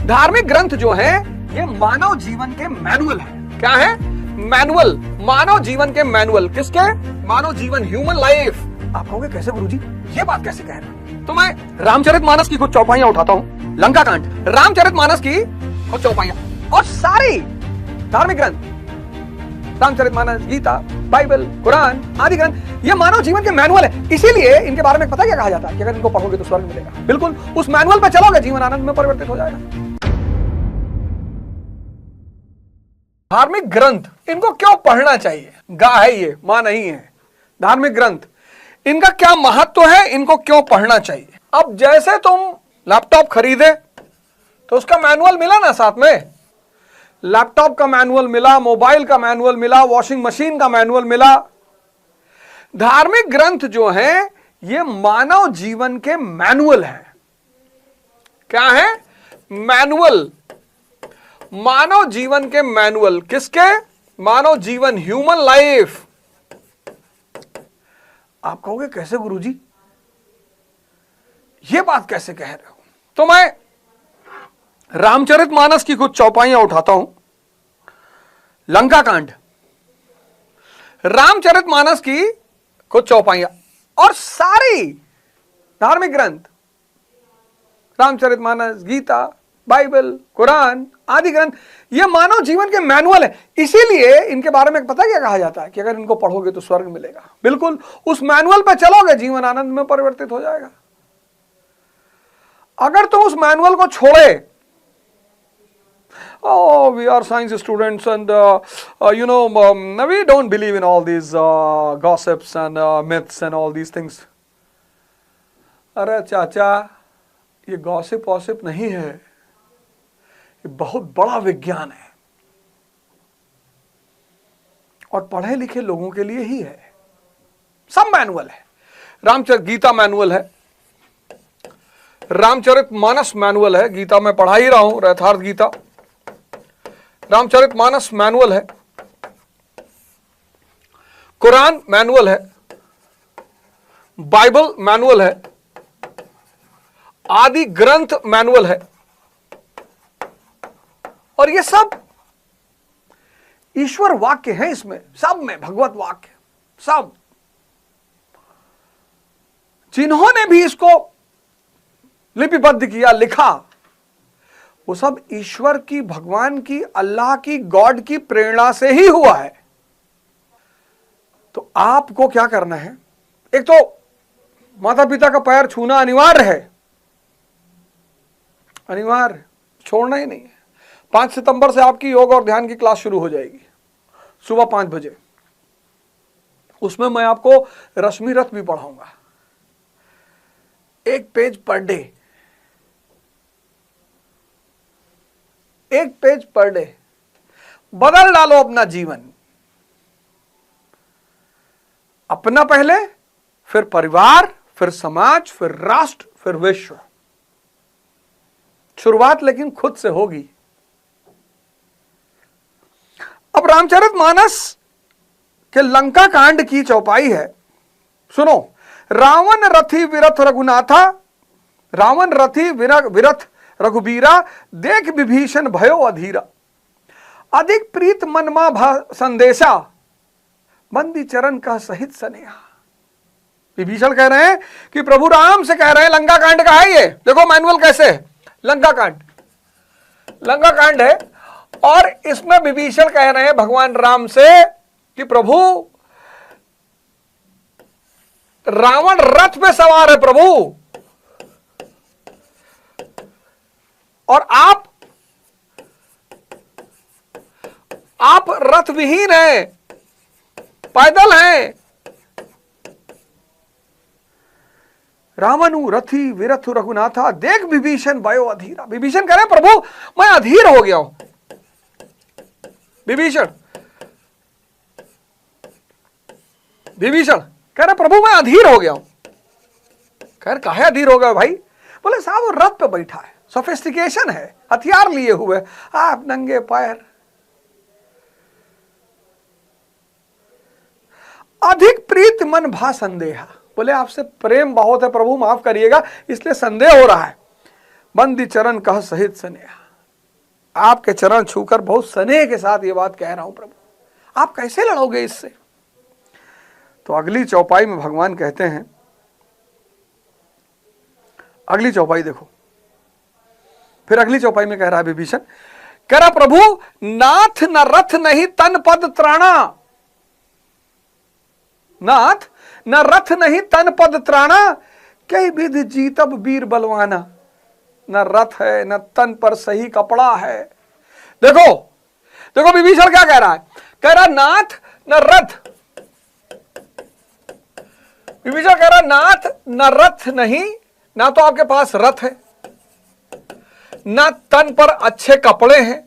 धार्मिक ग्रंथ जो है ये मानव जीवन के मैनुअल है। क्या है? मैनुअल, मानव जीवन के मैनुअल। किसके? मानव जीवन, ह्यूमन लाइफ। आप कहोगे कैसे गुरुजी, ये बात कैसे कह रहे हैं? तो मैं रामचरितमानस की कुछ चौपाइयां उठाता हूं। लंका कांड, रामचरितमानस की कुछ चौपाइयां और सारी धार्मिक ग्रंथ, रामचरितमानस, गीता, बाइबल, कुरान आदि ग्रंथ ये मानव जीवन के मैनुअल है। इसीलिए इनके बारे में पता क्या कहा जाता है कि अगर इनको पढ़ोगे तो स्वर्ग मिलेगा। बिल्कुल, उस मैनुअल पे चलोगे, जीवन आनंद में परिवर्तित हो जाएगा। धार्मिक ग्रंथ, इनको क्यों पढ़ना चाहिए? गा है ये, मां नहीं है। धार्मिक ग्रंथ, इनका क्या महत्व है, इनको क्यों पढ़ना चाहिए? अब जैसे तुम लैपटॉप खरीदे तो उसका मैनुअल मिला ना साथ में, लैपटॉप का मैनुअल मिला, मोबाइल का मैनुअल मिला, वॉशिंग मशीन का मैनुअल मिला। धार्मिक ग्रंथ जो है ये मानव जीवन के मैनुअल है। क्या है? मैनुअल, मानव जीवन के मैनुअल। किसके? मानव जीवन, ह्यूमन लाइफ। आप कहोगे कैसे गुरुजी, ये बात कैसे कह रहे हो? तो मैं रामचरितमानस की कुछ चौपाइयां उठाता हूं। लंका कांड, रामचरितमानस की कुछ चौपाइयां और सारी धार्मिक ग्रंथ, रामचरितमानस, गीता, बाइबल, कुरान आदि ग्रंथ ये मानव जीवन के मैनुअल है। इसीलिए इनके बारे में पता क्या कहा जाता है कि अगर इनको पढ़ोगे तो स्वर्ग मिलेगा। बिल्कुल, उस मैनुअल पे चलोगे, जीवन आनंद में परिवर्तित हो जाएगा। अगर तुम उस मैनुअल को छोड़े, oh, we are science students and we don't believe in all these gossips and myths and all these things. अरे चाचा, ये गॉसिप वॉसिप नहीं है, ये बहुत बड़ा विज्ञान है और पढ़े लिखे लोगों के लिए ही है। सब मैनुअल है। रामचरित गीता मैनुअल है, रामचरितमानस मैनुअल है। गीता में पढ़ा ही रहा हूं, यथार्थ गीता। रामचरितमानस मैनुअल है, कुरान मैनुअल है, बाइबल मैनुअल है, आदि ग्रंथ मैनुअल है। और ये सब ईश्वर वाक्य हैं। इसमें सब में भगवत वाक्य, सब जिन्होंने भी इसको लिपिबद्ध किया, लिखा, वो सब ईश्वर की, भगवान की, अल्लाह की, गॉड की प्रेरणा से ही हुआ है। तो आपको क्या करना है? एक तो माता पिता का पैर छूना अनिवार्य है, अनिवार्य, छोड़ना ही नहीं है। 5 सितंबर से आपकी योग और ध्यान की क्लास शुरू हो जाएगी सुबह 5 बजे। उसमें मैं आपको रश्मि रथ भी पढ़ाऊंगा, 1 page per day, 1 page per day. बदल डालो अपना जीवन, अपना पहले, फिर परिवार, फिर समाज, फिर राष्ट्र, फिर विश्व। शुरुआत लेकिन खुद से होगी। अब रामचरितमानस के लंका कांड की चौपाई है, सुनो। रावण रथी विरथ रघुनाथा, रावण रथी विरथ रघुबीरा, देख विभीषण भयो अधीरा, अधिक प्रीत मनमा भा संदेशा, बंदी चरण का सहित स्नेहा। विभीषण कह रहे हैं कि प्रभु राम से कह रहे हैं, लंका कांड का है ये, देखो मैनुअल कैसे है। लंका कांड है और इसमें विभीषण कह रहे हैं भगवान राम से कि प्रभु रावण रथ पे सवार है प्रभु, और आप रथ विहीन हैं, पैदल हैं। रावणु रथी विरथ रघुनाथा, देख विभीषण भयो अधीरा। विभीषण कह रहे प्रभु मैं अधीर हो गया हूं। विभीषण कह रहे प्रभु मैं अधीर हो गया हूं। कह रहे काहे अधीर हो गए भाई? बोले साहब वो रथ पे बैठा है, सोफिस्टिकेशन है, हथियार लिए हुए, आप नंगे पैर। अधिक प्रीत मन भा संदेहा, बोले आपसे प्रेम बहुत है प्रभु, माफ करिएगा, इसलिए संदेह हो रहा है। बंदी चरण कह सहित स्नेहा, आपके चरण छूकर बहुत स्नेह के साथ ये बात कह रहा हूं प्रभु, आप कैसे लड़ोगे इससे? तो अगली चौपाई में भगवान कहते हैं, अगली चौपाई देखो, फिर अगली चौपाई में कह रहा है विभीषण, कह रहा प्रभु नाथ न रथ नहीं तन पद त्राणा, नाथ न रथ नहीं तन पद त्राणा, कई विधि जीतब वीर बलवाना, न रथ है न तन पर सही कपड़ा है। देखो देखो विभीषण क्या कह रहा है, कह रहा नाथ न रथ, विभीषण कह रहा नाथ न रथ नहीं, ना तो आपके पास रथ है, ना तन पर अच्छे कपड़े हैं,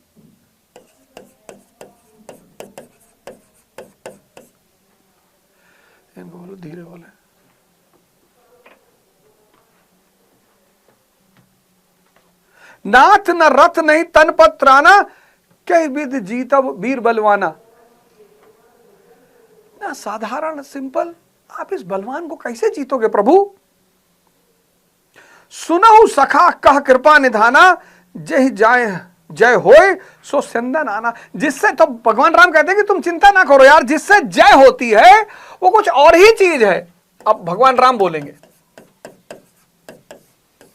इनको बोलो धीरे बोले, नाथ न रथ नहीं तन पर त्राना, कई विधि जीतब वीर बलवाना। ना साधारण सिंपल, आप इस बलवान को कैसे जीतोगे प्रभु? सुनहु सखा कह कृपा निधाना, जय जाय जय होय सो संदन आना। जिससे तो भगवान राम कहते हैं कि तुम चिंता ना करो यार, जिससे जय होती है वो कुछ और ही चीज है। अब भगवान राम बोलेंगे,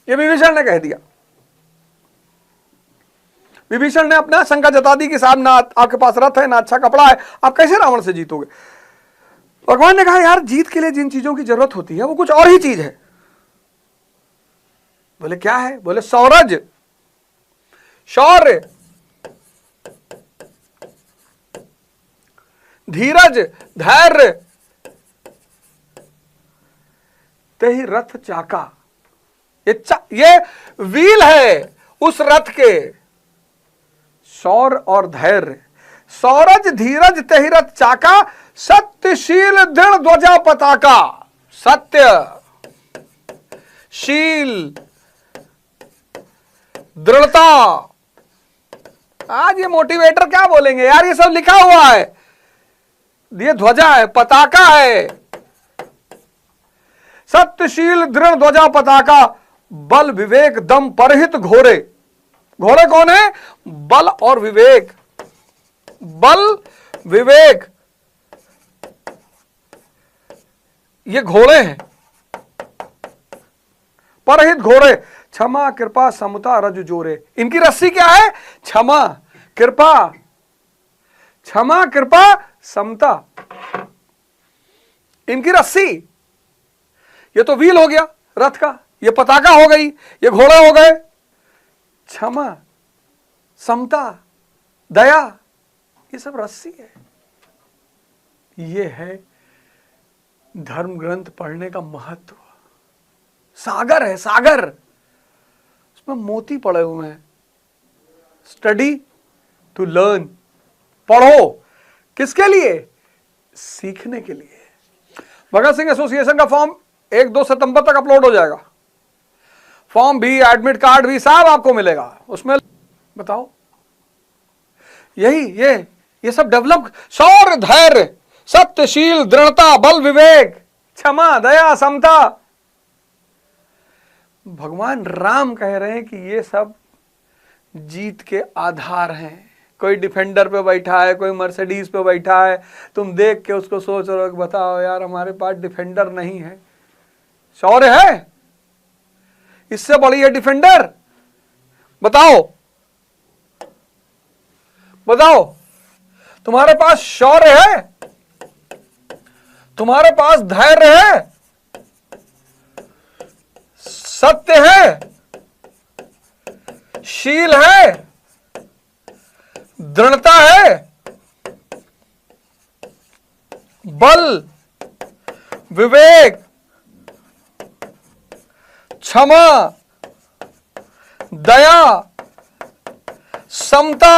ये विभीषण ने कह दिया, विभीषण ने अपना शंका जता दी कि साहब ना आपके पास रथ है ना अच्छा कपड़ा है, आप कैसे रावण से जीतोगे? भगवान ने कहा यार जीत के लिए जिन चीजों की जरूरत होती है वो कुछ और ही चीज है। बोले क्या है? बोले सौरज, शौर्य, धीरज, धैर्य, तेहि रथ चाका। ये व्हील है उस रथ के, शौर्य और धैर्य, सौरज धीरज तेहि रथ चाका, सत्यशील दृढ़ ध्वजा पताका। सत्य, शील, दृढ़ता। आज ये मोटिवेटर क्या बोलेंगे यार, ये सब लिखा हुआ है, ये ध्वजा है, पताका है। सत्यशील दृढ़ ध्वजा पताका, बल विवेक दम परहित घोरे। घोड़े कौन है? बल और विवेक, बल विवेक ये घोड़े हैं। परहित घोड़े, क्षमा कृपा समता रज जोरे। इनकी रस्सी क्या है? क्षमा कृपा, क्षमा कृपा समता, इनकी रस्सी। ये तो व्हील हो गया रथ का, ये पताका हो गई, ये घोड़े हो गए। क्षमा, समता, दया, ये सब रस्सी है। ये है धर्म ग्रंथ पढ़ने का महत्व। सागर है, सागर, उसमें मोती पड़े हुए हैं। स्टडी टू लर्न, पढ़ो किसके लिए? सीखने के लिए। भगत सिंह एसोसिएशन का फॉर्म 1-2 सितंबर तक अपलोड हो जाएगा। फॉर्म भी, एडमिट कार्ड भी सब आपको मिलेगा उसमें। बताओ यही ये सब डेवलप, शौर्य धैर्य सत्यशील दृढ़ता बल विवेक क्षमा दया समता। भगवान राम कह रहे हैं कि ये सब जीत के आधार हैं। कोई डिफेंडर पे बैठा है, कोई मर्सिडीज पे बैठा है, तुम देख के उसको सोच रहे हो कि बताओ यार हमारे पास डिफेंडर नहीं है। शौर्य है, इससे बड़ी है डिफेंडर? बताओ बताओ, तुम्हारे पास शौर्य है, तुम्हारे पास धैर्य है, सत्य है, शील है, दृढ़ता है, बल विवेक क्षमा दया समता।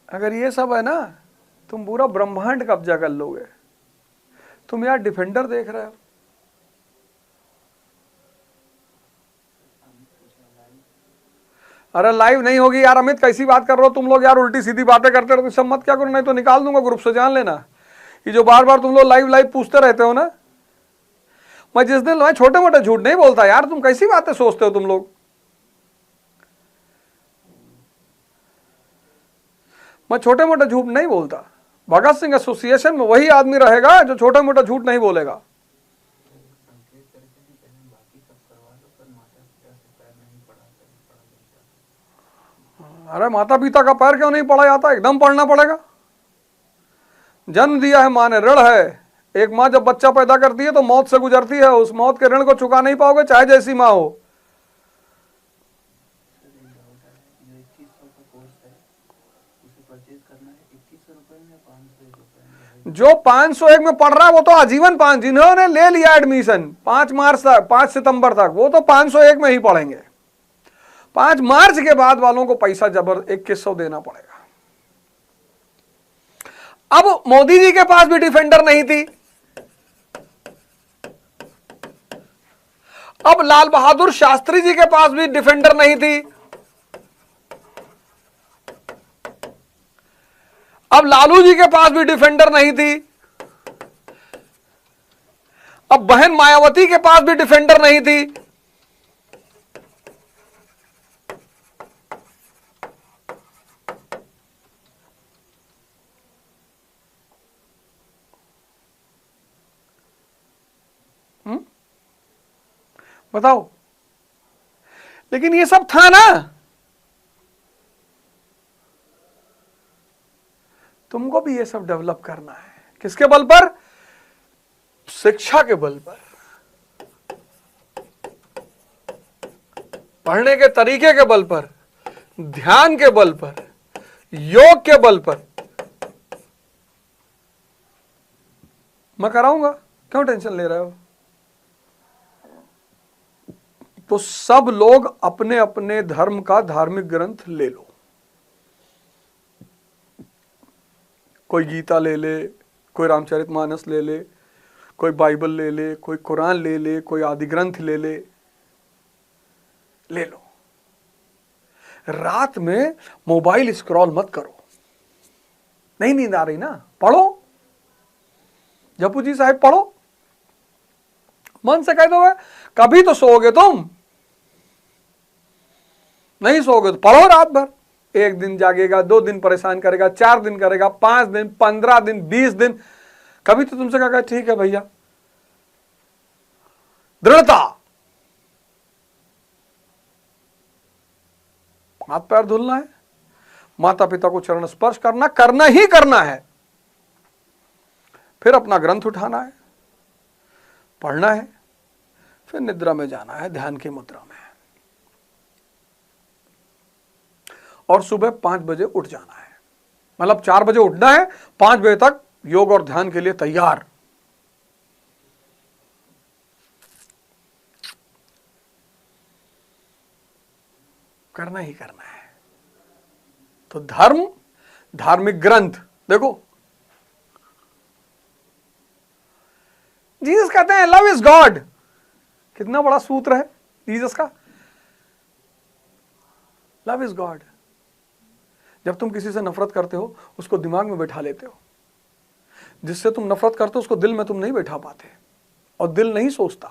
अगर ये सब है ना, तुम पूरा ब्रह्मांड कब्जा कर लोगे। तुम यार डिफेंडर देख रहे हो, अरे लाइव नहीं होगी यार। अमित कैसी बात कर रहे हो तुम लोग यार, उल्टी सीधी बातें करते रहो। सब मत क्या करो, नहीं तो निकाल दूंगा ग्रुप से, जान लेना। ये जो बार बार तुम लोग लाइव पूछते रहते हो ना, मैं छोटे मोटे झूठ नहीं बोलता यार, तुम कैसी बातें सोचते हो तुम लोग। मैं छोटे मोटे झूठ नहीं बोलता। भगत सिंह एसोसिएशन में वही आदमी रहेगा जो छोटे मोटे झूठ नहीं बोलेगा। अरे माता पिता का पैर क्यों नहीं पड़ा जाता, एकदम पढ़ना पड़ेगा। जन्म दिया है माँ ने, ऋण है। एक माँ जब बच्चा पैदा करती है तो मौत से गुजरती है, उस मौत के ऋण को चुका नहीं पाओगे चाहे जैसी माँ हो। जो 501 में पढ़ रहा है वो तो आजीवन 5, जिन्होंने ले लिया एडमिशन 5 मार्च तक, 5 सितंबर तक, वो तो 501 में ही पढ़ेंगे। 5 मार्च के बाद वालों को पैसा जबर 2100 देना पड़ेगा। अब मोदी जी के पास भी डिफेंडर नहीं थी, अब लाल बहादुर शास्त्री जी के पास भी डिफेंडर नहीं थी, अब लालू जी के पास भी डिफेंडर नहीं थी, अब बहन मायावती के पास भी डिफेंडर नहीं थी। बताओ, लेकिन ये सब था ना। तुमको भी ये सब डेवलप करना है। किसके बल पर? शिक्षा के बल पर, पढ़ने के तरीके के बल पर, ध्यान के बल पर, योग के बल पर। मैं कराऊंगा, क्यों टेंशन ले रहे हो? तो सब लोग अपने अपने धर्म का धार्मिक ग्रंथ ले लो। कोई गीता ले ले, कोई रामचरितमानस ले ले, कोई बाइबल ले ले, कोई कुरान ले ले, कोई आदि ग्रंथ ले ले लो। रात में मोबाइल स्क्रॉल मत करो। नहीं नींद आ रही ना, पढ़ो। जपू जी साहब पढ़ो, मन से कह दोगे। कभी तो सोओगे तुम, नहीं सोओगे तो पढ़ो रात भर। 1 दिन जागेगा, 2 दिन परेशान करेगा, 4 दिन करेगा, 5 दिन, 15 दिन, 20 दिन। कभी तो तुमसे कहा ठीक है भैया, दृढ़ता, हाथ पैर धुलना है, माता पिता को चरण स्पर्श करना ही करना है। फिर अपना ग्रंथ उठाना है, पढ़ना है, फिर निद्रा में जाना है, ध्यान की मुद्रा में, और सुबह 5 बजे उठ जाना है। मतलब 4 बजे उठना है, 5 बजे तक योग और ध्यान के लिए तैयार। करना ही करना है। तो धर्म, धार्मिक ग्रंथ देखो, जीसस कहते हैं लव इज गॉड। कितना बड़ा सूत्र है जीसस का, लव इज गॉड। जब तुम किसी से नफरत करते हो उसको दिमाग में बैठा लेते हो, जिससे तुम नफरत करते हो उसको दिल में तुम नहीं बैठा पाते, और दिल नहीं सोचता।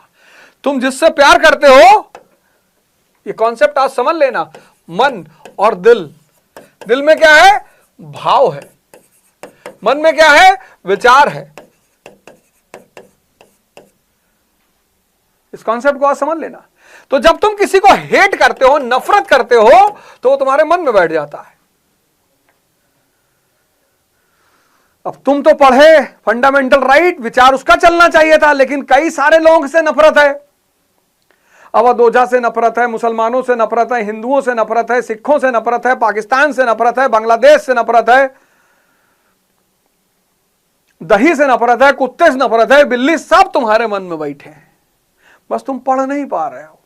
तुम जिससे प्यार करते हो, ये कॉन्सेप्ट आज समझ लेना, मन और दिल। दिल में क्या है? भाव है। मन में क्या है? विचार है। इस कॉन्सेप्ट को आज समझ लेना। तो जब तुम किसी को हेट करते हो, नफरत करते हो, तो वो तुम्हारे मन में बैठ जाता है। अब तुम तो पढ़े फंडामेंटल राइट, विचार उसका चलना चाहिए था, लेकिन कई सारे लोगों से नफरत है। अवधोजा से नफरत है, मुसलमानों से नफरत है, हिंदुओं से नफरत है, सिखों से नफरत है, पाकिस्तान से नफरत है, बांग्लादेश से नफरत है, दही से नफरत है, कुत्ते से नफरत है, बिल्ली, सब तुम्हारे मन में बैठे हैं। बस तुम पढ़ नहीं पा रहे हो।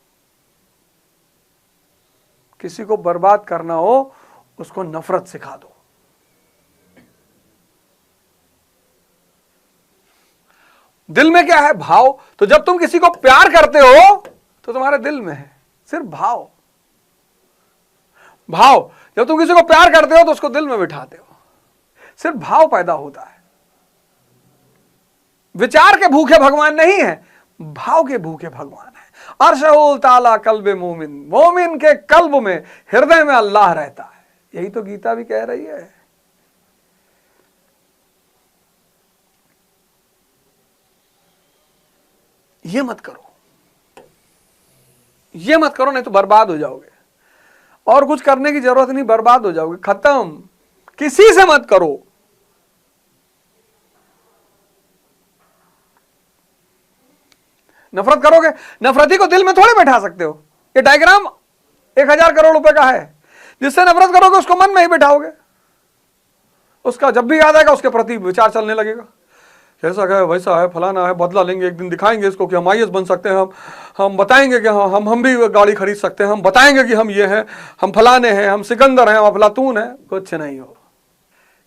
किसी को बर्बाद करना हो, उसको नफरत सिखा दो। दिल में क्या है? भाव। तो जब तुम किसी को प्यार करते हो तो तुम्हारे दिल में है सिर्फ भाव। भाव, जब तुम किसी को प्यार करते हो तो उसको दिल में बिठाते हो, सिर्फ भाव पैदा होता है। विचार के भूखे भगवान नहीं है, भाव के भूखे भगवान है। अर्शहुल ताला कल्बे मोमिन, मोमिन के कल्ब में, हृदय में अल्लाह रहता है। यही तो गीता भी कह रही है। ये मत करो, ये मत करो, नहीं तो बर्बाद हो जाओगे। और कुछ करने की जरूरत नहीं, बर्बाद हो जाओगे, खत्म। किसी से मत करो। नफरत करोगे, नफरती को दिल में थोड़े बैठा सकते हो। ये डायग्राम 1000 करोड़ रुपए का है। जिससे नफरत करोगे उसको मन में ही बैठाओगे। उसका जब भी याद आएगा उसके प्रति विचार चलने लगेगा, ऐसा है, वैसा है, फलाना है, बदला लेंगे, एक दिन दिखाएंगे इसको कि हम आईएएस बन सकते हैं, हम बताएंगे कि हम भी गाड़ी खरीद सकते हैं, हम बताएंगे कि हम ये हैं, हम फलाने हैं, हम सिकंदर हैं, हम अफलातून हैं। कुछ नहीं हो।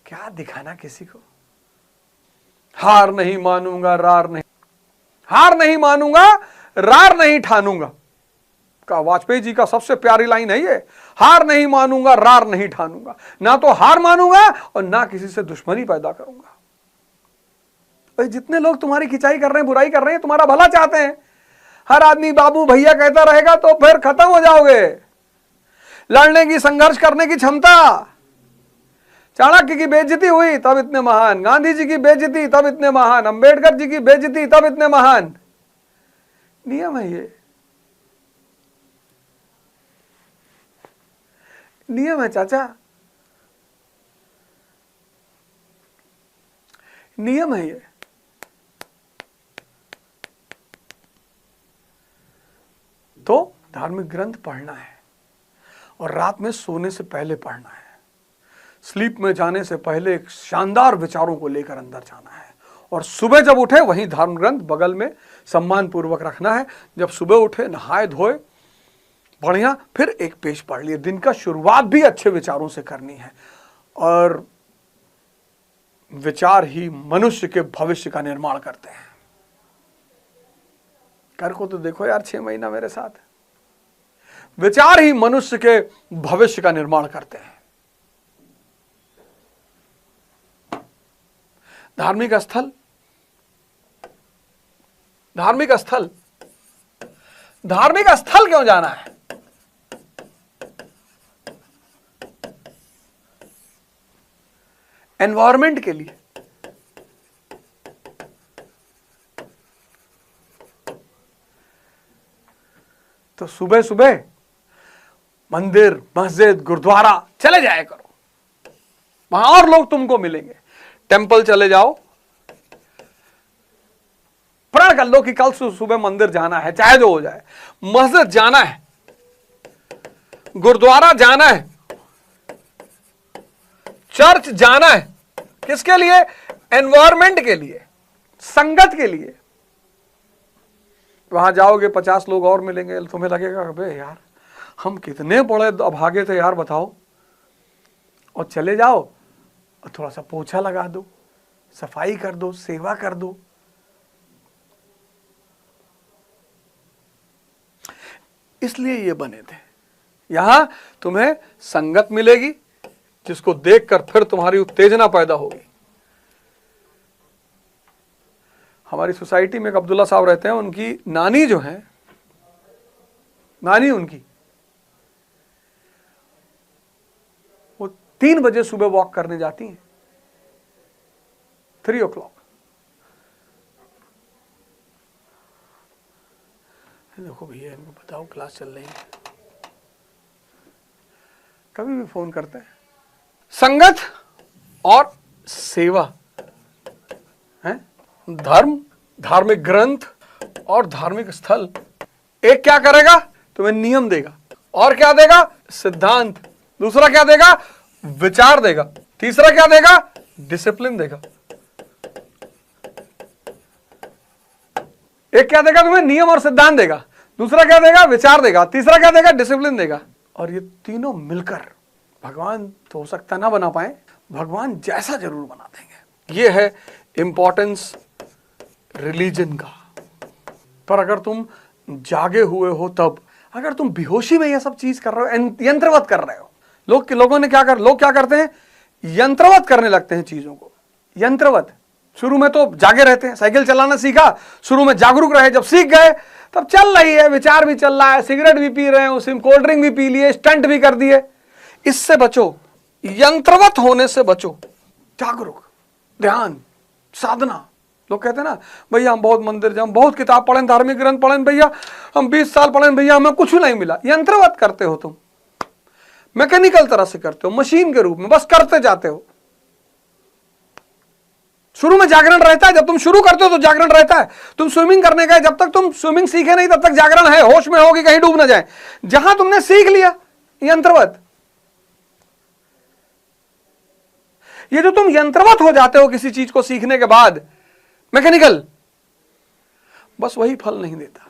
क्या दिखाना किसी को? हार नहीं मानूंगा, रार नहीं, हार नहीं मानूंगा, रार नहीं ठानूंगा का वाजपेयी जी का सबसे प्यारी लाइन है ये। हार नहीं मानूंगा, रार नहीं ठानूंगा। ना तो हार मानूंगा और ना किसी से दुश्मनी पैदा करूंगा। भाई जितने लोग तुम्हारी खिंचाई कर रहे हैं, बुराई कर रहे हैं, तुम्हारा भला चाहते हैं, हर आदमी बाबू भैया कहता रहेगा तो फिर खत्म हो जाओगे। लड़ने की, संघर्ष करने की क्षमता। चाणक्य की बेइज्जती हुई तब इतने महान, गांधी जी की बेइज्जती तब इतने महान, अंबेडकर जी की बेइज्जती तब इतने महान। नियम है ये, नियम है चाचा, नियम है ये। तो धार्मिक ग्रंथ पढ़ना है और रात में सोने से पहले पढ़ना है। स्लीप में जाने से पहले एक शानदार विचारों को लेकर अंदर जाना है। और सुबह जब उठे वहीं धर्म ग्रंथ बगल में सम्मान पूर्वक रखना है। जब सुबह उठे, नहाए धोए, बढ़िया, फिर एक पेज पढ़ लिए। दिन का शुरुआत भी अच्छे विचारों से करनी है। और विचार ही मनुष्य के भविष्य का निर्माण करते हैं। कर को तो देखो यार 6 महीना मेरे साथ। विचार ही मनुष्य के भविष्य का निर्माण करते हैं। धार्मिक स्थल, धार्मिक स्थल, धार्मिक स्थल क्यों जाना है? एनवायरमेंट के लिए। तो सुबह सुबह मंदिर, मस्जिद, गुरुद्वारा चले जाया करो। वहां और लोग तुमको मिलेंगे। टेंपल चले जाओ, प्रण कर लो कि कल सुबह मंदिर जाना है, चाहे जो हो जाए। मस्जिद जाना है, गुरुद्वारा जाना है, चर्च जाना है। किसके लिए? एनवायरमेंट के लिए, संगत के लिए। वहां जाओगे 50 लोग और मिलेंगे, तुम्हें लगेगा अबे यार हम कितने बड़े अभागे थे यार, बताओ। और चले जाओ और थोड़ा सा पोछा लगा दो, सफाई कर दो, सेवा कर दो। इसलिए ये बने थे। यहां तुम्हें संगत मिलेगी जिसको देखकर फिर तुम्हारी उत्तेजना पैदा होगी। हमारी सोसाइटी में एक अब्दुल्ला साहब रहते हैं, उनकी नानी जो है, नानी उनकी, वो 3 बजे सुबह वॉक करने जाती हैं, 3 o'clock। देखो भैया इनको बताओ क्लास चल रही है, कभी भी फोन करते हैं। संगत और सेवा है, धर्म, धार्मिक ग्रंथ और धार्मिक स्थल। एक क्या करेगा? तुम्हें नियम देगा। और क्या देगा? सिद्धांत। दूसरा क्या देगा? विचार देगा। तीसरा क्या देगा? डिसिप्लिन देगा। एक क्या देगा तुम्हें? नियम और सिद्धांत देगा। दूसरा क्या देगा? विचार देगा। तीसरा क्या देगा? डिसिप्लिन देगा। और ये तीनों मिलकर भगवान तो हो सकता ना बना पाए, भगवान जैसा जरूर बना देंगे। ये है इंपॉर्टेंस रिलीजन का। पर अगर तुम जागे हुए हो तब, अगर तुम बेहोशी में ये सब चीज कर रहे हो, यंत्रवत कर रहे हो, लोग क्या करते हैं? यंत्रवत करने लगते हैं चीजों को। यंत्रवत शुरू में तो जागे रहते हैं, साइकिल चलाना सीखा, शुरू में जागरूक रहे, जब सीख गए तब चल रही है, विचार भी चल रहा है, सिगरेट भी पी रहे हैं, उसी में कोल्ड ड्रिंक भी पी लिए, स्टंट भी कर दिए। इससे बचो, यंत्रवत होने से बचो। जागरूक, ध्यान, साधना। लोग कहते हैं ना भैया हम बहुत मंदिर जाए, बहुत किताब पढ़ें, धार्मिक ग्रंथ पढ़ें भैया, हम 20 साल पढ़ें भैया, हमें कुछ नहीं मिला। यंत्रवत करते हो तुम, मैकेनिकल तरह से करते हो, मशीन के रूप में बस करते जाते हो। शुरू में जागरण रहता है, जब तुम शुरू करते हो तो जागरण रहता है। तुम स्विमिंग करने गए, जब तक तुम स्विमिंग सीखे नहीं तब तक जागरण है, होश में होगी कहीं डूब ना जाए। जहां तुमने सीख लिया, यंत्रवत, ये जो तुम यंत्रवत हो जाते हो किसी चीज को सीखने के बाद, मैकेनिकल, बस वही फल नहीं देता।